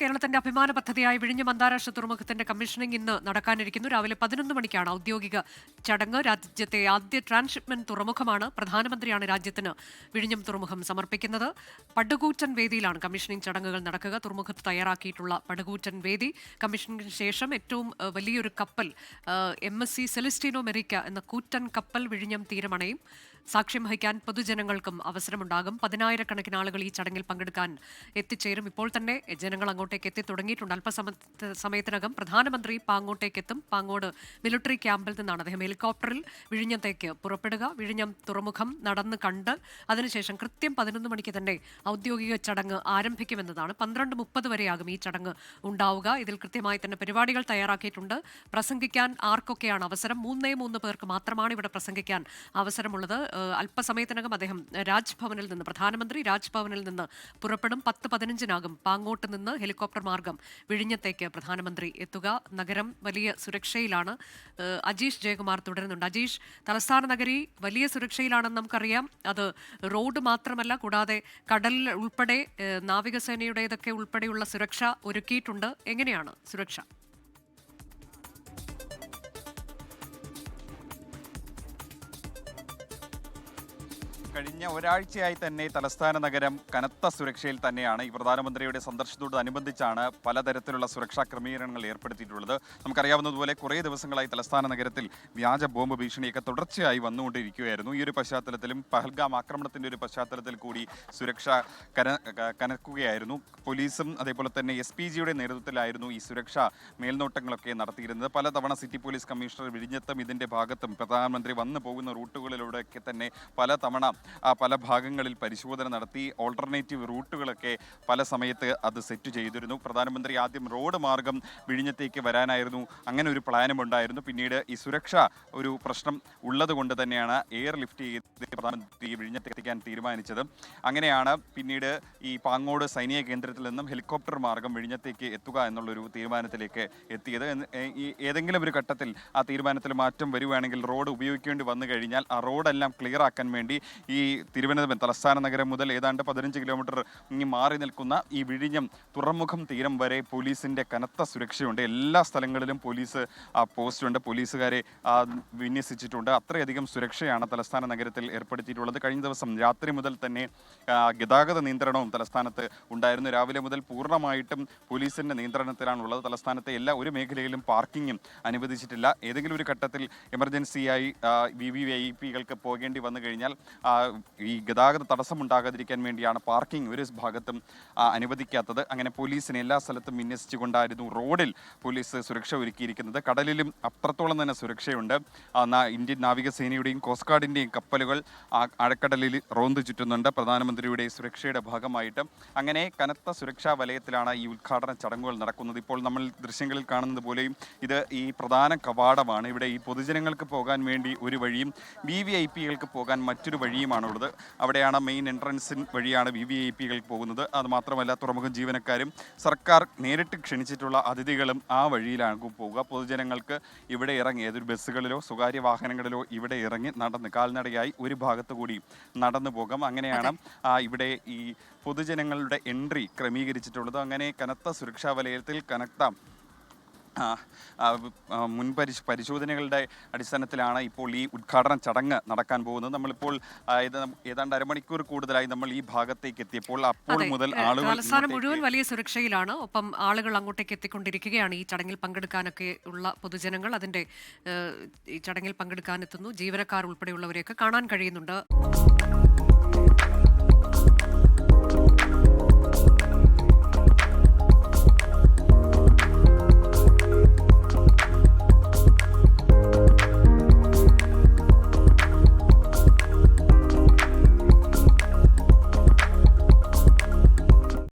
കേരളത്തിന്റെ അഭിമാന പദ്ധതിയായ വിഴിഞ്ഞം അന്താരാഷ്ട്ര തുറമുഖത്തിന്റെ കമ്മീഷനിംഗ് ഇന്ന് നടക്കാനിരിക്കുന്നു. രാവിലെ 11 മണിക്കാണ് ഔദ്യോഗിക ചടങ്ങ്. രാജ്യത്തെ ആദ്യ ട്രാൻസ്ഷിപ്മെന്റ് തുറമുഖമാണ്. പ്രധാനമന്ത്രിയാണ് രാജ്യത്തിന് വിഴിഞ്ഞം തുറമുഖം സമർപ്പിക്കുന്നത്. പടുകൂറ്റൻ വേദിയിലാണ് കമ്മീഷനിംഗ് ചടങ്ങുകൾ നടക്കുക. തുറമുഖത്ത് തയ്യാറാക്കിയിട്ടുള്ള പടുകൂറ്റൻ വേദി. കമ്മീഷനിംഗിന് ശേഷം ഏറ്റവും വലിയൊരു കപ്പൽ MSC സെലസ്റ്റിനോ മെറിക്ക എന്ന കൂറ്റൻ കപ്പൽ വിഴിഞ്ഞം തീരമണയും. സാക്ഷ്യം വഹിക്കാൻ പൊതുജനങ്ങൾക്കും അവസരമുണ്ടാകും. 10,000-കണക്കിന് ആളുകൾ ഈ ചടങ്ങിൽ പങ്കെടുക്കാൻ എത്തിച്ചേരും. ഇപ്പോൾ തന്നെ ജനങ്ങൾ അങ്ങോട്ടേക്ക് എത്തി തുടങ്ങിയിട്ടുണ്ട്. സമയത്തിനകം പ്രധാനമന്ത്രി പാങ്ങോട്ടേക്ക് എത്തും. പാങ്ങോട് മിലിറ്ററി ക്യാമ്പിൽ നിന്നാണ് അദ്ദേഹം ഹെലികോപ്റ്ററിൽ വിഴിഞ്ഞത്തേക്ക് പുറപ്പെടുക. വിഴിഞ്ഞം തുറമുഖം നടന്ന് കണ്ട് അതിനുശേഷം കൃത്യം 11 മണിക്ക് തന്നെ ഔദ്യോഗിക ചടങ്ങ് ആരംഭിക്കുമെന്നതാണ്. 12:30 വരെയാകും ഈ ചടങ്ങ് ഉണ്ടാവുക. ഇതിൽ കൃത്യമായി തന്നെ പരിപാടികൾ തയ്യാറാക്കിയിട്ടുണ്ട്. പ്രസംഗിക്കാൻ ആർക്കൊക്കെയാണ് അവസരം? 3 പേർക്ക് മാത്രമാണ് ഇവിടെ പ്രസംഗിക്കാൻ അവസരമുള്ളത്. അല്പസമയത്തിനകം അദ്ദേഹം പ്രധാനമന്ത്രി രാജ്ഭവനിൽ നിന്ന് പുറപ്പെടും. 10:15 പാങ്ങോട്ട് നിന്ന് ഹെലികോപ്റ്റർ മാർഗം വിഴിഞ്ഞത്തേക്ക് പ്രധാനമന്ത്രി എത്തുക. നഗരം വലിയ സുരക്ഷയിലാണ്. അജീഷ് ജയകുമാർ തുടരുന്നുണ്ട്. അജീഷ്, തലസ്ഥാന നഗരി വലിയ സുരക്ഷയിലാണെന്ന് നമുക്കറിയാം. അത് റോഡ് മാത്രമല്ല, കൂടാതെ കടലിൽ ഉൾപ്പെടെ നാവികസേനയുടേതൊക്കെ ഉൾപ്പെടെയുള്ള സുരക്ഷ ഒരുക്കിയിട്ടുണ്ട്. എങ്ങനെയാണ് സുരക്ഷ? കഴിഞ്ഞ ഒരാഴ്ചയായി തന്നെ തലസ്ഥാന നഗരം കനത്ത സുരക്ഷയിൽ തന്നെയാണ്. ഈ പ്രധാനമന്ത്രിയുടെ സന്ദർശനത്തോടനുബന്ധിച്ചാണ് പലതരത്തിലുള്ള സുരക്ഷാ ക്രമീകരണങ്ങൾ ഏർപ്പെടുത്തിയിട്ടുള്ളത്. നമുക്കറിയാവുന്നതുപോലെ കുറേ ദിവസങ്ങളായി തലസ്ഥാന നഗരത്തിൽ വ്യാജ ബോംബ് ഭീഷണിയൊക്കെ തുടർച്ചയായി വന്നുകൊണ്ടിരിക്കുകയായിരുന്നു. ഈ ഒരു പശ്ചാത്തലത്തിലും പഹൽഗാം ആക്രമണത്തിൻ്റെ ഒരു പശ്ചാത്തലത്തിൽ കൂടി സുരക്ഷ കനക്കുകയായിരുന്നു. പോലീസും അതേപോലെ തന്നെ SPGയുടെ നേതൃത്വത്തിലായിരുന്നു ഈ സുരക്ഷാ മേൽനോട്ടങ്ങളൊക്കെ നടത്തിയിരുന്നത്. പലതവണ സിറ്റി പോലീസ് കമ്മീഷണർ വിഴിഞ്ഞത്തും ഇതിൻ്റെ ഭാഗത്തും പ്രധാനമന്ത്രി വന്നു പോകുന്ന റൂട്ടുകളിലൂടെയൊക്കെ തന്നെ പലതവണ പല ഭാഗങ്ങളിൽ പരിശോധന നടത്തി. ഓൾട്ടർനേറ്റീവ് റൂട്ടുകളൊക്കെ പല സമയത്ത് അത് സെറ്റ് ചെയ്തിരുന്നു. പ്രധാനമന്ത്രി ആദ്യം റോഡ് മാർഗം വിഴിഞ്ഞത്തേക്ക് വരാനായിരുന്നു അങ്ങനെ ഒരു പ്ലാനും ഉണ്ടായിരുന്നു. പിന്നീട് ഈ സുരക്ഷ ഒരു പ്രശ്നം ഉള്ളത് കൊണ്ട് തന്നെയാണ് എയർ ലിഫ്റ്റ് ചെയ്ത് പ്രധാനമന്ത്രി വിഴിഞ്ഞത്തേക്ക് എത്തിക്കാൻ തീരുമാനിച്ചത്. അങ്ങനെയാണ് പിന്നീട് ഈ പാങ്ങോട് സൈനിക കേന്ദ്രത്തിൽ നിന്നും ഹെലികോപ്റ്റർ മാർഗം വിഴിഞ്ഞത്തേക്ക് എത്തുക എന്നുള്ളൊരു തീരുമാനത്തിലേക്ക് എത്തിയത്. ഈ ഏതെങ്കിലും ഒരു ഘട്ടത്തിൽ ആ തീരുമാനത്തിൽ മാറ്റം വരുവാണെങ്കിൽ റോഡ് ഉപയോഗിക്കേണ്ടി വന്നു കഴിഞ്ഞാൽ ആ റോഡെല്ലാം ക്ലിയർ ആക്കാൻ വേണ്ടി ഈ തിരുവനന്തപുരം തലസ്ഥാന നഗരം മുതൽ ഏതാണ്ട് 15 കിലോമീറ്റർ മാറി നിൽക്കുന്ന ഈ വിഴിഞ്ഞം തുറമുഖം തീരം വരെ പോലീസിൻ്റെ കനത്ത സുരക്ഷയുണ്ട്. എല്ലാ സ്ഥലങ്ങളിലും പോലീസ് പോസ്റ്റുണ്ട്, പോലീസുകാരെ വിന്യസിച്ചിട്ടുണ്ട്. അത്രയധികം സുരക്ഷയാണ് തലസ്ഥാന നഗരത്തിൽ ഏർപ്പെടുത്തിയിട്ടുള്ളത്. കഴിഞ്ഞ ദിവസം രാത്രി മുതൽ തന്നെ ഗതാഗത നിയന്ത്രണവും തലസ്ഥാനത്ത് ഉണ്ടായിരുന്നു. രാവിലെ മുതൽ പൂർണ്ണമായിട്ടും പോലീസിൻ്റെ നിയന്ത്രണത്തിലാണുള്ളത്. തലസ്ഥാനത്തെ ഒരു മേഖലയിലും പാർക്കിങ്ങും അനുവദിച്ചിട്ടില്ല. ഏതെങ്കിലും ഒരു ഘട്ടത്തിൽ എമർജൻസിയായി VVIPകൾക്ക് പോകേണ്ടി വന്നു കഴിഞ്ഞാൽ ഈ ഗതാഗത തടസ്സമുണ്ടാകാതിരിക്കാൻ വേണ്ടിയാണ് പാർക്കിംഗ് ഒരു ഭാഗത്തും അനുവദിക്കാത്തത്. അങ്ങനെ പോലീസിനെ എല്ലാ സ്ഥലത്തും വിന്യസിച്ചുകൊണ്ടായിരുന്നു റോഡിൽ പോലീസ് സുരക്ഷ ഒരുക്കിയിരിക്കുന്നത്. കടലിലും അത്രത്തോളം തന്നെ സുരക്ഷയുണ്ട്. ഇന്ത്യൻ നാവികസേനയുടെയും കോസ്റ്റ് ഗാർഡിൻ്റെയും കപ്പലുകൾ ആഴക്കടലിൽ റോന്ത് ചുറ്റുന്നുണ്ട് പ്രധാനമന്ത്രിയുടെ സുരക്ഷയുടെ ഭാഗമായിട്ട്. അങ്ങനെ കനത്ത സുരക്ഷാ വലയത്തിലാണ് ഈ ഉദ്ഘാടന ചടങ്ങുകൾ നടക്കുന്നത്. ഇപ്പോൾ നമ്മൾ ദൃശ്യങ്ങളിൽ കാണുന്നത് പോലെയും ഇത് ഈ പ്രധാന കവാടമാണ്. ഇവിടെ ഈ പൊതുജനങ്ങൾക്ക് പോകാൻ വേണ്ടി ഒരു വഴിയും VVIPകൾക്ക് പോകാൻ മറ്റൊരു വഴിയുമാണുള്ളത്. അവിടെയാണ് മെയിൻ എൻട്രൻസിൻ വഴിയാണ് VVIPകൾക്ക് പോകുന്നത്. അതുമാത്രമല്ല, തുറമുഖം ജീവനക്കാരും സർക്കാർ നേരിട്ട് ക്ഷണിച്ചിട്ടുള്ള അതിഥികളും ആ വഴിയിലാണ് പോവുക. പൊതുജനങ്ങൾക്ക് ഇവിടെ ഇറങ്ങി ഏതൊരു ബസ്സുകളിലോ സ്വകാര്യ വാഹനങ്ങളിലോ ഇവിടെ ഇറങ്ങി കാൽനടയായി ഒരു ഭാഗത്ത് കൂടി നടന്നു പോകാം. അങ്ങനെയാണ് ഇവിടെ ഈ പൊതുജനങ്ങളുടെ എൻട്രി ക്രമീകരിച്ചിട്ടുള്ളത്. അങ്ങനെ കനത്ത സുരക്ഷാ വലയത്തിൽ കനത്ത പരിശോധനകളുടെ അടിസ്ഥാനത്തിലാണ് ഇപ്പോൾ ഈ ഉദ്ഘാടന ചടങ്ങ് നടക്കാൻ പോകുന്നത്. നമ്മളിപ്പോൾ ഏതാണ്ട് അരമണിക്കൂർ കൂടുതലായി നമ്മൾ ഈ ഭാഗത്തേക്ക് എത്തിയപ്പോൾ മുതൽ ആളുകൾ തലസ്ഥാനം മുഴുവൻ വലിയ സുരക്ഷയിലാണ്. ഒപ്പം ആളുകൾ അങ്ങോട്ടേക്ക് എത്തിക്കൊണ്ടിരിക്കുകയാണ്. ഈ ചടങ്ങിൽ പങ്കെടുക്കാനൊക്കെ ഉള്ള പൊതുജനങ്ങൾ ഈ ചടങ്ങിൽ പങ്കെടുക്കാനെത്തുന്നു. ജീവനക്കാർ ഉൾപ്പെടെയുള്ളവരെയൊക്കെ കാണാൻ കഴിയുന്നുണ്ട്.